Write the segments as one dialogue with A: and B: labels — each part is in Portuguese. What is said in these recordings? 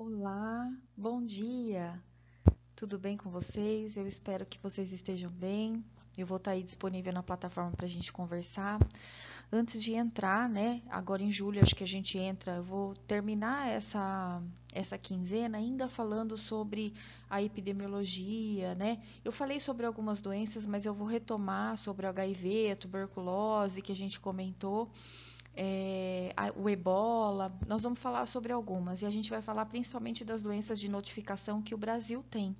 A: Olá, bom dia. Tudo bem com vocês? Eu espero que vocês estejam bem. Eu vou estar aí disponível na plataforma para a gente conversar. Antes de entrar, né? Agora em julho, acho que a gente entra. Eu vou terminar essa quinzena ainda falando sobre a epidemiologia, né? Eu falei sobre algumas doenças, mas eu vou retomar sobre o HIV, a tuberculose que a gente comentou, o ebola. Nós vamos falar sobre algumas e a gente vai falar principalmente das doenças de notificação que o Brasil tem,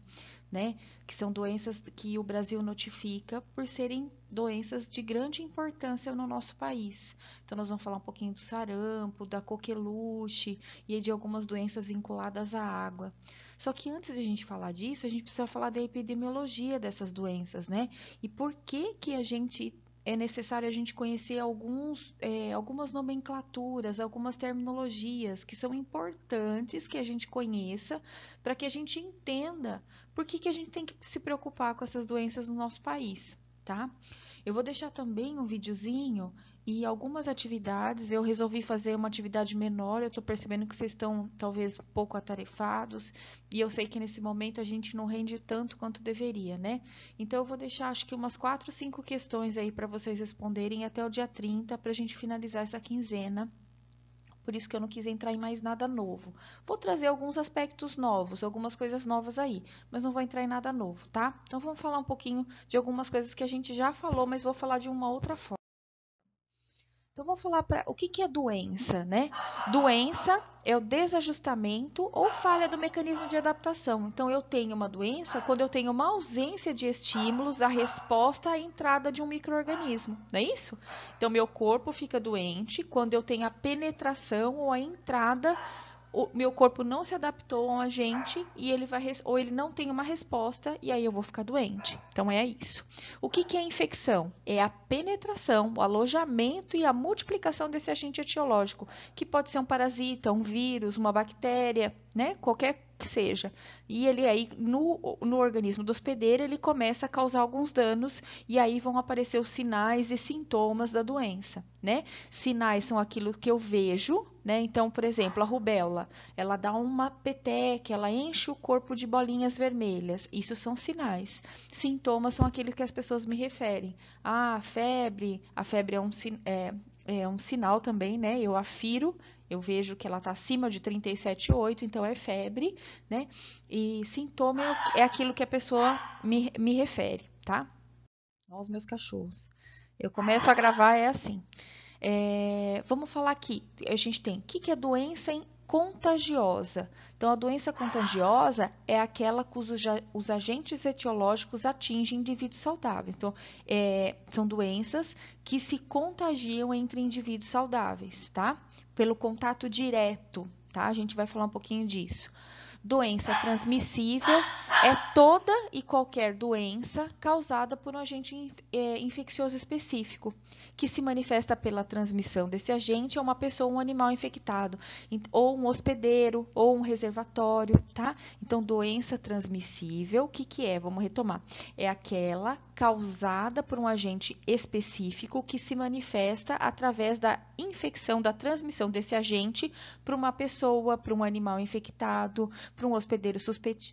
A: né? Que são doenças que o Brasil notifica por serem doenças de grande importância no nosso país. Então, nós vamos falar um pouquinho do sarampo, da coqueluche e de algumas doenças vinculadas à água. Só que antes de a gente falar disso, a gente precisa falar da epidemiologia dessas doenças, né? E por que que a gente é necessário a gente conhecer algumas nomenclaturas, algumas terminologias que são importantes que a gente conheça para que a gente entenda por que que a gente tem que se preocupar com essas doenças no nosso país, tá? Eu vou deixar também um videozinho e algumas atividades. Eu resolvi fazer uma atividade menor. Eu estou percebendo que vocês estão talvez um pouco atarefados e eu sei que nesse momento a gente não rende tanto quanto deveria, né? Então eu vou deixar acho que umas 4, 5 questões aí para vocês responderem até o dia 30 para a gente finalizar essa quinzena. Por isso que eu não quis entrar em mais nada novo. Vou trazer alguns aspectos novos, algumas coisas novas aí, mas não vou entrar em nada novo, tá? Então vamos falar um pouquinho de algumas coisas que a gente já falou, mas vou falar de uma outra forma. Então vamos falar para o que que é doença, né? Doença é o desajustamento ou falha do mecanismo de adaptação. Então eu tenho uma doença quando eu tenho uma ausência de estímulos, a resposta à entrada de um micro-organismo, não é isso? Então meu corpo fica doente quando eu tenho a penetração ou a entrada, o meu corpo não se adaptou a um agente e ele vai ou ele não tem uma resposta e aí eu vou ficar doente. Então é isso. O que que é infecção? É a penetração, o alojamento e a multiplicação desse agente etiológico, que pode ser um parasita, um vírus, uma bactéria, né? Qualquer que seja. E ele aí, no organismo do hospedeiro, ele começa a causar alguns danos e aí vão aparecer os sinais e sintomas da doença, né? Sinais são aquilo que eu vejo, né? Então, por exemplo, a rubéola, ela dá uma peteca, ela enche o corpo de bolinhas vermelhas. Isso são sinais. Sintomas são aqueles que as pessoas me referem. Ah, a febre é um sinal também, né? Eu afiro, eu vejo que ela está acima de 37,8, então é febre, né? E sintoma é aquilo que a pessoa me refere, tá? Olha os meus cachorros. Eu começo a gravar, é assim. Vamos falar aqui. A gente tem o que é doença contagiosa. Então, a doença contagiosa é aquela cujos os agentes etiológicos atingem indivíduos saudáveis. Então, são doenças que se contagiam entre indivíduos saudáveis, tá? Pelo contato direto, tá? A gente vai falar um pouquinho disso. Doença transmissível é toda e qualquer doença causada por um agente infeccioso específico, que se manifesta pela transmissão desse agente a uma pessoa ou um animal infectado, ou um hospedeiro, ou um reservatório, tá? Então, doença transmissível, o que que é? Vamos retomar. É aquela causada por um agente específico que se manifesta através da infecção, da transmissão desse agente para uma pessoa, para um animal infectado, para um hospedeiro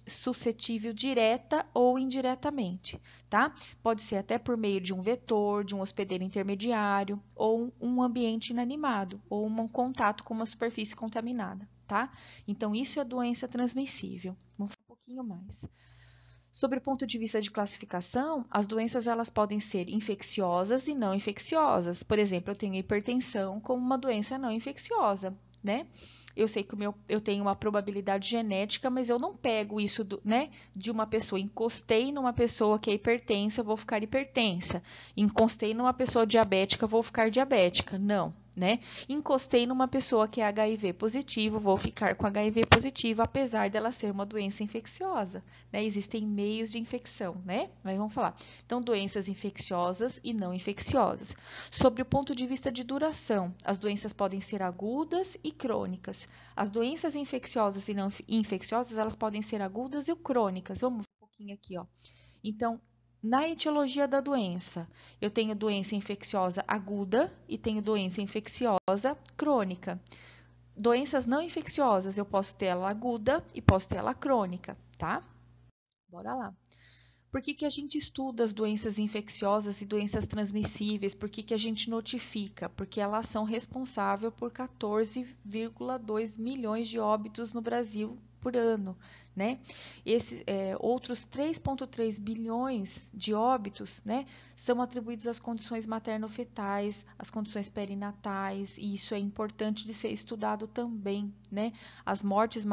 A: suscetível direta ou indiretamente, tá? Pode ser até por meio de um vetor, de um hospedeiro intermediário, ou um ambiente inanimado, ou um contato com uma superfície contaminada, tá? Então, isso é doença transmissível. Vamos falar um pouquinho mais. Sobre o ponto de vista de classificação, as doenças elas podem ser infecciosas e não infecciosas. Por exemplo, eu tenho hipertensão como uma doença não infecciosa, né? Eu sei que eu tenho uma probabilidade genética, mas eu não pego isso né, de uma pessoa. Encostei numa pessoa que é hipertensa, vou ficar hipertensa. Encostei numa pessoa diabética, vou ficar diabética. Não, né? Encostei numa pessoa que é HIV positivo, vou ficar com HIV positivo, apesar dela ser uma doença infecciosa, né? Existem meios de infecção, né? Mas vamos falar. Então, doenças infecciosas e não infecciosas. Sobre o ponto de vista de duração, as doenças podem ser agudas e crônicas. As doenças infecciosas e não infecciosas, elas podem ser agudas e crônicas. Vamos um pouquinho aqui, ó. Então, na etiologia da doença, eu tenho doença infecciosa aguda e tenho doença infecciosa crônica. doenças não infecciosas, eu posso ter ela aguda e posso ter ela crônica, tá? Bora lá. Por que a gente estuda as doenças infecciosas e doenças transmissíveis? Por que a gente notifica? Porque elas são responsáveis por 14,2 milhões de óbitos no Brasil por ano, né? Outros 3,3 bilhões de óbitos, né, são atribuídos às condições materno-fetais, às condições perinatais, e isso é importante de ser estudado também, né? As mortes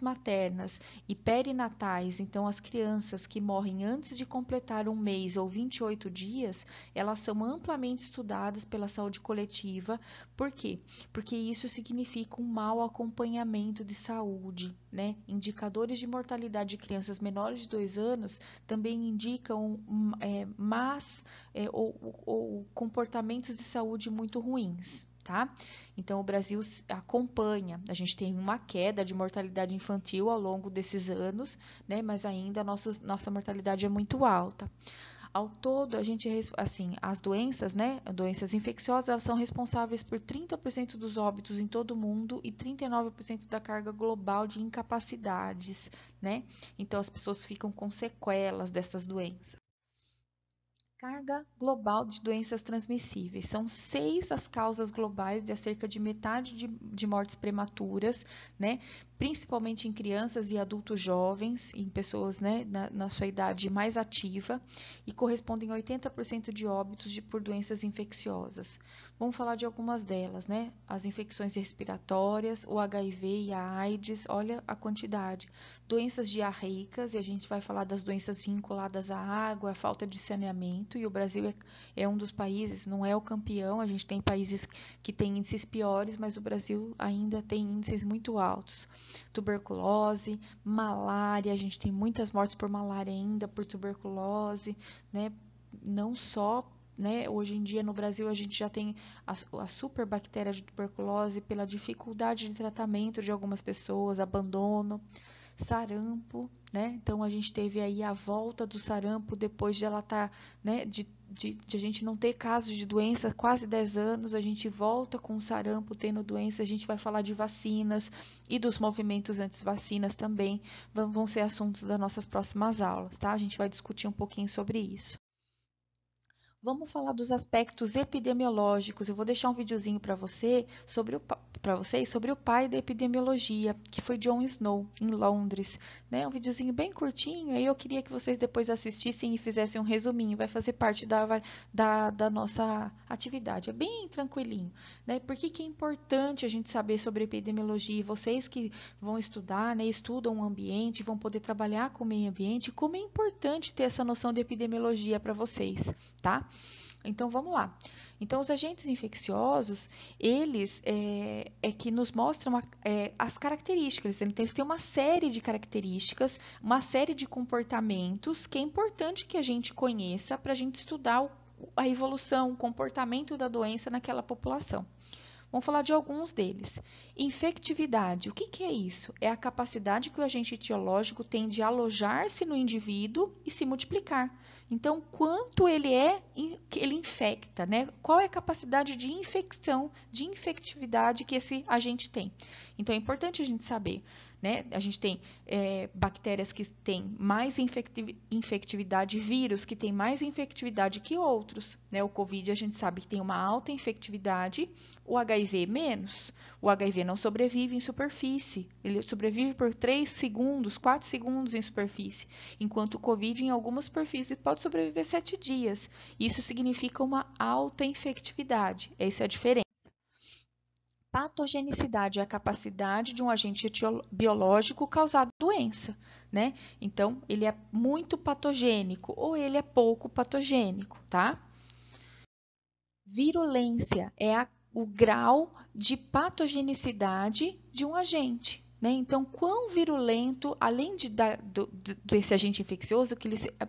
A: maternas e perinatais, então as crianças que morrem antes de completar um mês ou 28 dias, elas são amplamente estudadas pela saúde coletiva. Por quê? Porque isso significa um mau acompanhamento de saúde, né? Indicadores de mortalidade de crianças menores de 2 anos também indicam ou comportamentos de saúde muito ruins. Tá? Então, o Brasil acompanha, a gente tem uma queda de mortalidade infantil ao longo desses anos, né? Mas ainda nossa mortalidade é muito alta. Ao todo, as doenças, né, doenças infecciosas, elas são responsáveis por 30% dos óbitos em todo o mundo e 39% da carga global de incapacidades, né? Então, as pessoas ficam com sequelas dessas doenças. Carga global de doenças transmissíveis. São 6 as causas globais de cerca de metade de mortes prematuras, né? Principalmente em crianças e adultos jovens, em pessoas, né, na sua idade mais ativa, e correspondem a 80% de óbitos por doenças infecciosas. Vamos falar de algumas delas, né? As infecções respiratórias, o HIV e a AIDS, olha a quantidade. Doenças diarreicas, e a gente vai falar das doenças vinculadas à água, à falta de saneamento, e o Brasil é um dos países, não é o campeão, a gente tem países que têm índices piores, mas o Brasil ainda tem índices muito altos. Tuberculose, malária, a gente tem muitas mortes por malária ainda, por tuberculose, né? Não só, né, hoje em dia no Brasil a gente já tem a superbactéria de tuberculose pela dificuldade de tratamento de algumas pessoas, abandono, sarampo, né? Então a gente teve aí a volta do sarampo depois de ela estar, né, de a gente não ter casos de doença quase 10 anos, a gente volta com o sarampo tendo doença, a gente vai falar de vacinas e dos movimentos anti-vacinas também, vão ser assuntos das nossas próximas aulas, tá? A gente vai discutir um pouquinho sobre isso. Vamos falar dos aspectos epidemiológicos. Eu vou deixar um videozinho para vocês sobre o pai da epidemiologia, que foi John Snow, em Londres. Né? Um videozinho bem curtinho, aí eu queria que vocês depois assistissem e fizessem um resuminho. Vai fazer parte da nossa atividade. É bem tranquilinho. Né? Por que é importante a gente saber sobre epidemiologia? E vocês que vão estudar, né, estudam o ambiente, vão poder trabalhar com o meio ambiente, como é importante ter essa noção de epidemiologia para vocês, tá? Então, vamos lá. Então, os agentes infecciosos, eles que nos mostram as características. Então, eles têm uma série de características, uma série de comportamentos que é importante que a gente conheça para a gente estudar a evolução, o comportamento da doença naquela população. Vamos falar de alguns deles. Infectividade. O que é isso? É a capacidade que o agente etiológico tem de alojar-se no indivíduo e se multiplicar. Então, quanto ele infecta, né? Qual é a capacidade de infecção, de infectividade que esse agente tem? Então, é importante a gente saber. Né? A gente tem bactérias que têm mais infectividade, vírus que têm mais infectividade que outros. Né? O Covid a gente sabe que tem uma alta infectividade, o HIV menos. O HIV não sobrevive em superfície, ele sobrevive por 3 segundos, 4 segundos em superfície, enquanto o Covid em algumas superfícies pode sobreviver 7 dias. Isso significa uma alta infectividade, essa é a diferença. Patogenicidade é a capacidade de um agente biológico causar doença, né? Então, ele é muito patogênico ou ele é pouco patogênico, tá? Virulência é o grau de patogenicidade de um agente, né? Então, quão virulento, além desse agente infeccioso,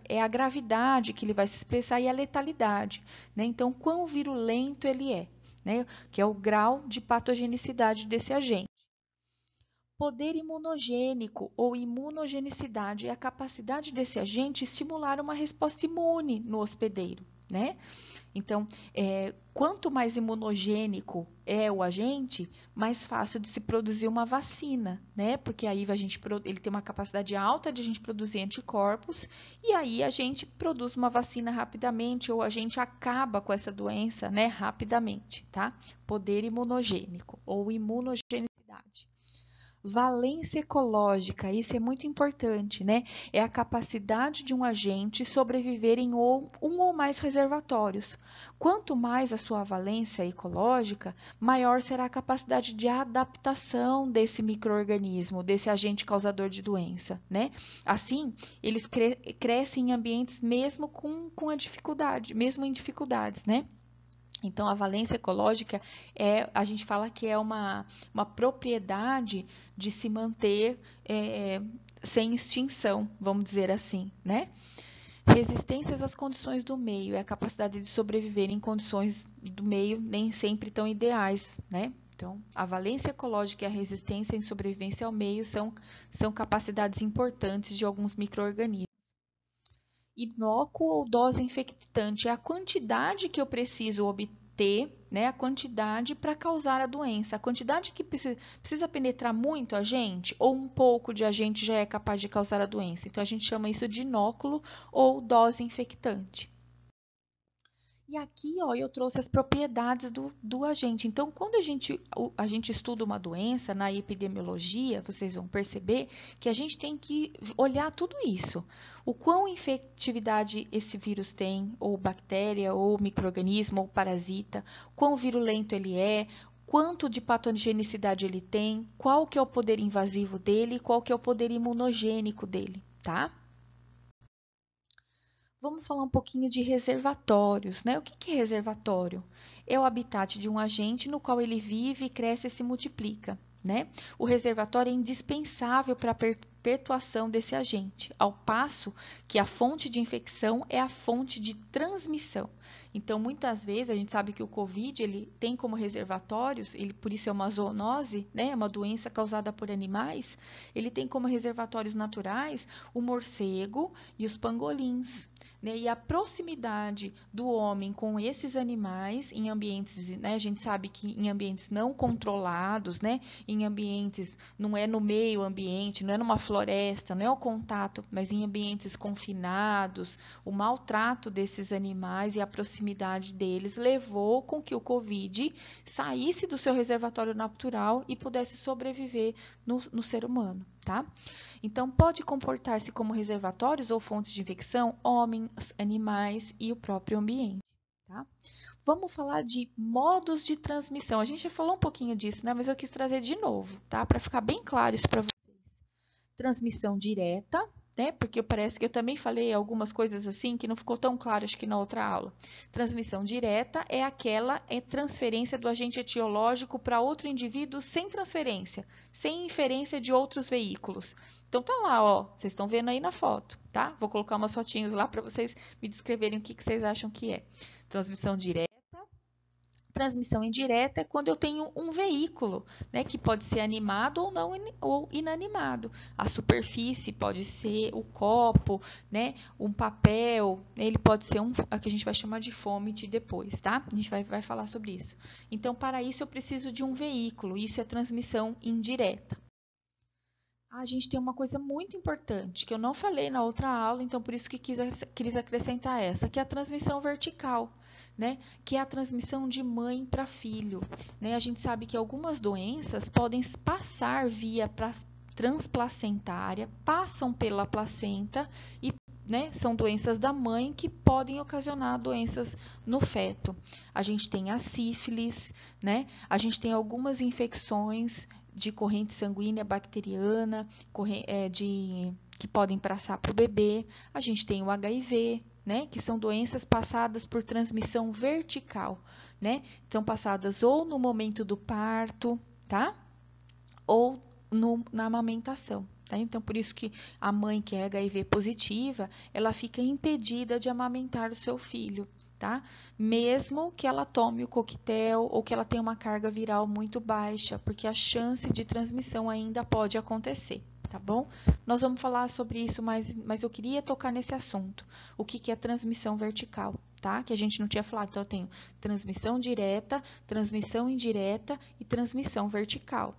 A: é a gravidade que ele vai se expressar e a letalidade, né? Então, quão virulento ele é. Né, que é o grau de patogenicidade desse agente. Poder imunogênico ou imunogenicidade é a capacidade desse agente estimular uma resposta imune no hospedeiro. Né? Então, quanto mais imunogênico é o agente, mais fácil de se produzir uma vacina, né? Porque aí ele tem uma capacidade alta de a gente produzir anticorpos e aí a gente produz uma vacina rapidamente ou a gente acaba com essa doença, né, rapidamente, tá? Poder imunogênico ou imunogenicidade. Valência ecológica, isso é muito importante, né? É a capacidade de um agente sobreviver em um ou mais reservatórios. Quanto mais a sua valência ecológica, maior será a capacidade de adaptação desse micro-organismo, desse agente causador de doença, né? Assim, eles crescem em ambientes mesmo com a dificuldade, mesmo em dificuldades, né? Então, a valência ecológica a gente fala que é uma propriedade de se manter sem extinção, vamos dizer assim, né? Resistências às condições do meio, é a capacidade de sobreviver em condições do meio nem sempre tão ideais, né? Então, a valência ecológica e a resistência em sobrevivência ao meio são capacidades importantes de alguns micro-organismos. Inócuo ou dose infectante é a quantidade que eu preciso obter, né, a quantidade para causar a doença. A quantidade que precisa penetrar muito agente ou um pouco de agente já é capaz de causar a doença. Então, a gente chama isso de inóculo ou dose infectante. E aqui, ó, eu trouxe as propriedades do agente. Então, quando a gente estuda uma doença na epidemiologia, vocês vão perceber que a gente tem que olhar tudo isso. O quão infectividade esse vírus tem, ou bactéria, ou micro-organismo, ou parasita, quão virulento ele é, quanto de patogenicidade ele tem, qual que é o poder invasivo dele e qual que é o poder imunogênico dele, tá? Vamos falar um pouquinho de reservatórios, né? O que é reservatório? É o habitat de um agente no qual ele vive, cresce e se multiplica, né? O reservatório é indispensável para a perpetuação desse agente, ao passo que a fonte de infecção é a fonte de transmissão. Então, muitas vezes, a gente sabe que o COVID, ele tem como reservatórios, por isso é uma zoonose, né? É uma doença causada por animais, ele tem como reservatórios naturais o morcego e os pangolins, né? E a proximidade do homem com esses animais em ambientes, né? A gente sabe que em ambientes não controlados, né? Em ambientes, não é no meio ambiente, não é numa floresta, não é o contato, mas em ambientes confinados, o maltrato desses animais e a proximidade deles levou com que o COVID saísse do seu reservatório natural e pudesse sobreviver no ser humano, tá? Então, pode comportar-se como reservatórios ou fontes de infecção, homens, animais e o próprio ambiente, tá? Vamos falar de modos de transmissão. A gente já falou um pouquinho disso, né? Mas eu quis trazer de novo, tá? Para ficar bem claro isso para vocês. Transmissão direta, né? Porque parece que eu também falei algumas coisas assim que não ficou tão claro, acho que na outra aula. Transmissão direta é aquela transferência do agente etiológico para outro indivíduo sem transferência, sem inferência de outros veículos. Então tá lá, ó, vocês estão vendo aí na foto, tá? Vou colocar umas fotinhos lá para vocês me descreverem o que vocês acham que é. Transmissão direta. Transmissão indireta é quando eu tenho um veículo, né, que pode ser animado ou não ou inanimado. A superfície pode ser o copo, né, um papel, ele pode ser a que a gente vai chamar de fômite depois, tá? A gente vai falar sobre isso. Então, para isso eu preciso de um veículo, isso é transmissão indireta. A gente tem uma coisa muito importante que eu não falei na outra aula, então por isso que quis acrescentar essa, que é a transmissão vertical, né? Que é a transmissão de mãe para filho, né? A gente sabe que algumas doenças podem passar via transplacentária, passam pela placenta e, né, são doenças da mãe que podem ocasionar doenças no feto. A gente tem a sífilis, né? A gente tem algumas infecções de corrente sanguínea bacteriana, que podem passar para o bebê. A gente tem o HIV, né, que são doenças passadas por transmissão vertical, né? Então, passadas ou no momento do parto, tá? Ou na amamentação. Tá? Então, por isso que a mãe que é HIV positiva, ela fica impedida de amamentar o seu filho, tá? Mesmo que ela tome o coquetel ou que ela tenha uma carga viral muito baixa, porque a chance de transmissão ainda pode acontecer, tá bom? Nós vamos falar sobre isso, mas eu queria tocar nesse assunto. O que é transmissão vertical, tá? Que a gente não tinha falado. Então, eu tenho transmissão direta, transmissão indireta e transmissão vertical.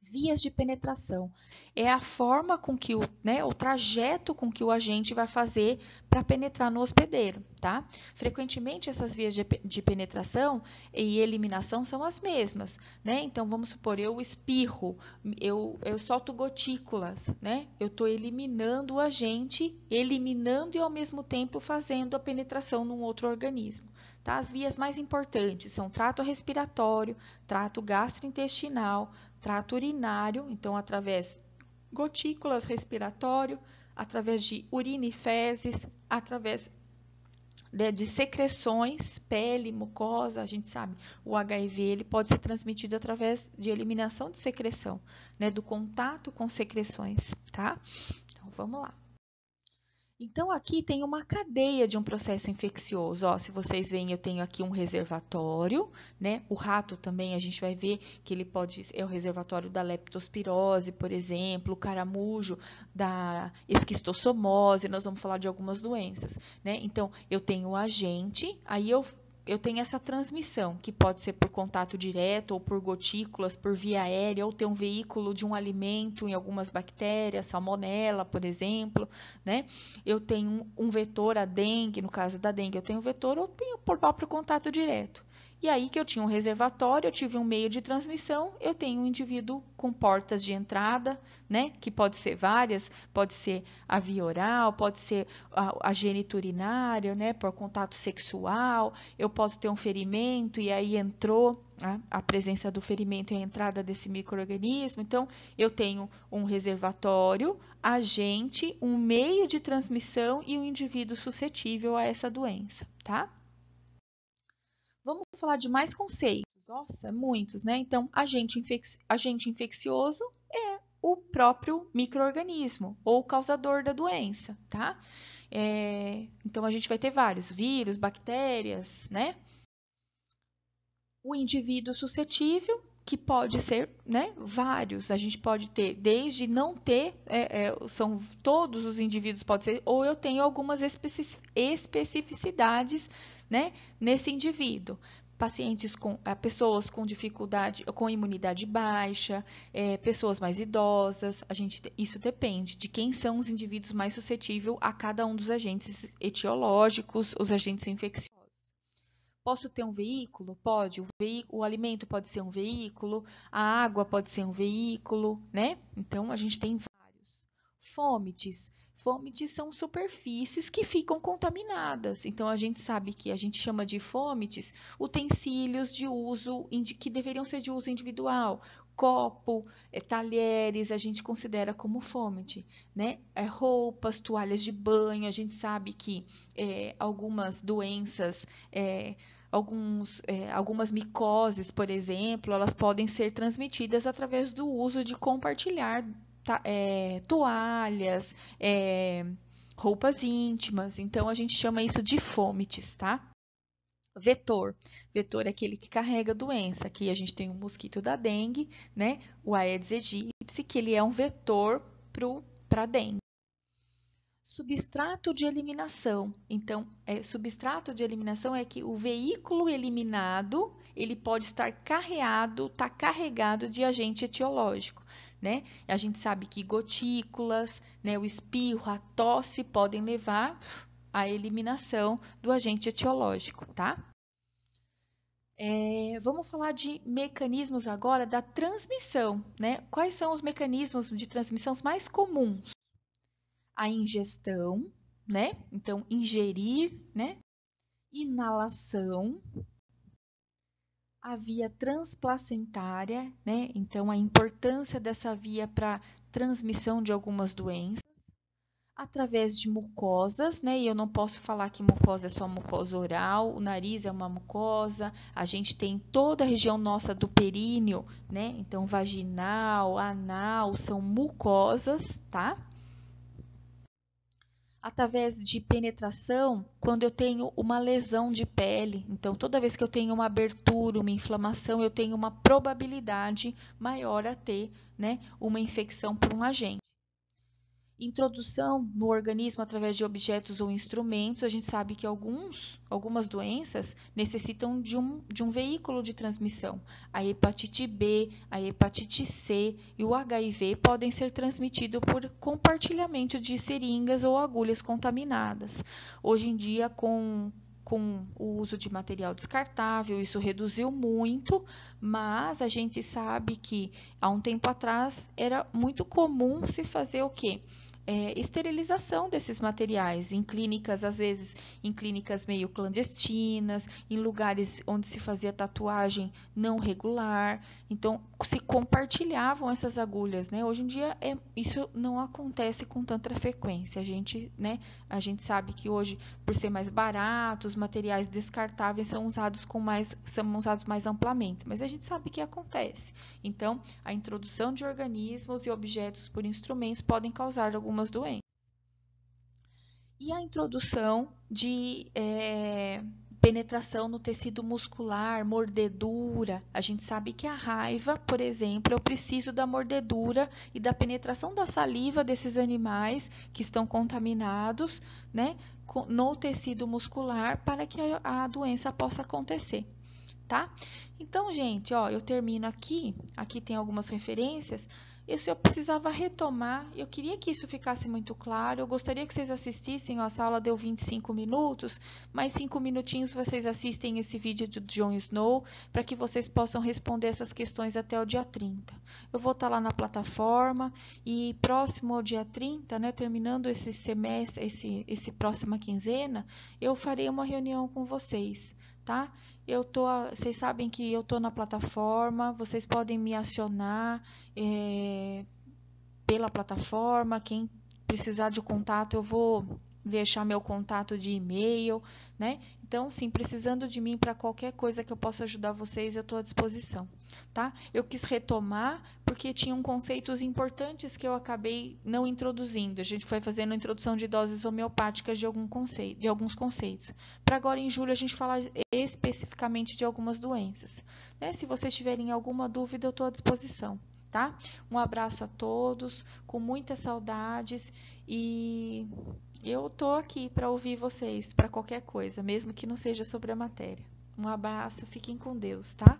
A: Vias de penetração é a forma com que o trajeto com que o agente vai fazer para penetrar no hospedeiro, tá? Frequentemente essas vias de penetração e eliminação são as mesmas, né? Então vamos supor, eu espirro, eu solto gotículas, né? Eu estou eliminando o agente, eliminando e ao mesmo tempo fazendo a penetração num outro organismo, tá? As vias mais importantes são trato respiratório, trato gastrointestinal, trato urinário, então através gotículas respiratório, através de urina e fezes, através de secreções, pele, mucosa, a gente sabe, o HIV ele pode ser transmitido através de eliminação de secreção, né, do contato com secreções, tá? Então vamos lá. Então, aqui tem uma cadeia de um processo infeccioso. Ó, se vocês veem, eu tenho aqui um reservatório, né? O rato também, a gente vai ver que ele é o reservatório da leptospirose, por exemplo, o caramujo da esquistossomose, nós vamos falar de algumas doenças, né? Então, eu tenho o agente, aí eu tenho essa transmissão, que pode ser por contato direto, ou por gotículas, por via aérea, ou ter um veículo de um alimento em algumas bactérias, salmonela, por exemplo, né? Eu tenho um vetor, a dengue, no caso da dengue, eu tenho vetor ou por próprio contato direto. E aí que eu tinha um reservatório, eu tive um meio de transmissão, eu tenho um indivíduo com portas de entrada, né? Que pode ser várias, pode ser a via oral, pode ser a geniturinária, né? Por contato sexual, eu posso ter um ferimento e aí entrou a presença do ferimento e a entrada desse micro-organismo. Então, eu tenho um reservatório, agente, um meio de transmissão e um indivíduo suscetível a essa doença, tá? Vamos falar de mais conceitos. Nossa, muitos, né? Então, agente infeccioso é o próprio micro-organismo ou causador da doença, tá? Então, a gente vai ter vários vírus, bactérias, né? O indivíduo suscetível, que pode ser, né, vários. A gente pode ter, desde não ter, são todos os indivíduos pode ser, ou eu tenho algumas especificidades, né, nesse indivíduo. Pessoas com dificuldade, com imunidade baixa, pessoas mais idosas, isso depende de quem são os indivíduos mais suscetíveis a cada um dos agentes etiológicos, os agentes infecciosos. Posso ter um veículo? Pode. O alimento pode ser um veículo, a água pode ser um veículo, né? Então, a gente tem vários. Fômites. Fômites são superfícies que ficam contaminadas. Então, a gente sabe que a gente chama de fômites utensílios de uso, que deveriam ser de uso individual. Copo, talheres, a gente considera como fômite, né? Roupas, toalhas de banho, a gente sabe que algumas doenças, algumas micoses, por exemplo, elas podem ser transmitidas através do uso de compartilhar toalhas, roupas íntimas. Então, a gente chama isso de fômites, tá? Vetor. Vetor é aquele que carrega a doença. Aqui a gente tem o mosquito da dengue, né? O Aedes aegypti, que ele é um vetor para a dengue. Substrato de eliminação. Então, substrato de eliminação é que o veículo eliminado, ele pode estar carregado de agente etiológico, né? A gente sabe que gotículas, né, o espirro, a tosse podem levar à eliminação do agente etiológico, tá? Vamos falar de mecanismos agora da transmissão, né? Quais são os mecanismos de transmissão mais comuns? A ingestão, né? Então, ingerir, né? Inalação, a via transplacentária, né? Então, a importância dessa via para transmissão de algumas doenças, através de mucosas, né? E eu não posso falar que mucosa é só mucosa oral, o nariz é uma mucosa, a gente tem toda a região nossa do períneo, né? Então, vaginal, anal, são mucosas, tá? Através de penetração, quando eu tenho uma lesão de pele. Então, toda vez que eu tenho uma abertura, uma inflamação, eu tenho uma probabilidade maior a ter, né, uma infecção por um agente. Introdução no organismo através de objetos ou instrumentos. A gente sabe que algumas doenças necessitam de um veículo de transmissão. A hepatite B, a hepatite C e o HIV podem ser transmitidos por compartilhamento de seringas ou agulhas contaminadas. Hoje em dia, com o uso de material descartável, isso reduziu muito, mas a gente sabe que há um tempo atrás era muito comum se fazer o quê? Esterilização desses materiais em clínicas, às vezes em clínicas meio clandestinas, em lugares onde se fazia tatuagem não regular, então se compartilhavam essas agulhas, né? Hoje em dia isso não acontece com tanta frequência. A gente sabe que hoje, por ser mais barato, os materiais descartáveis são usados mais amplamente, mas a gente sabe que acontece. Então, a introdução de organismos e objetos por instrumentos podem causar algumas doenças. E a introdução de penetração no tecido muscular, mordedura. A gente sabe que a raiva, por exemplo, eu preciso da mordedura e da penetração da saliva desses animais que estão contaminados, né, no tecido muscular para que a doença possa acontecer. Tá? Então, gente, ó, eu termino aqui. Aqui tem algumas referências. Isso eu precisava retomar. Eu queria que isso ficasse muito claro. Eu gostaria que vocês assistissem. Ó, essa aula deu 25 minutos. Mais 5 minutinhos vocês assistem esse vídeo do Jon Snow para que vocês possam responder essas questões até o dia 30. Eu vou estar lá na plataforma e próximo ao dia 30, né, terminando esse semestre, esse próxima quinzena, eu farei uma reunião com vocês, tá? Vocês sabem que eu estou na plataforma, vocês podem me acionar pela plataforma. Quem precisar de contato, eu vou deixar meu contato de e-mail, né? Então, sim, precisando de mim para qualquer coisa que eu possa ajudar vocês, eu estou à disposição, tá? Eu quis retomar porque tinham conceitos importantes que eu acabei não introduzindo. A gente foi fazendo a introdução de doses homeopáticas de alguns conceitos. Para agora, em julho, a gente falar especificamente de algumas doenças, né? Se vocês tiverem alguma dúvida, eu estou à disposição, tá? Um abraço a todos, com muitas saudades, e eu estou aqui para ouvir vocês, para qualquer coisa, mesmo que não seja sobre a matéria. Um abraço, fiquem com Deus, tá?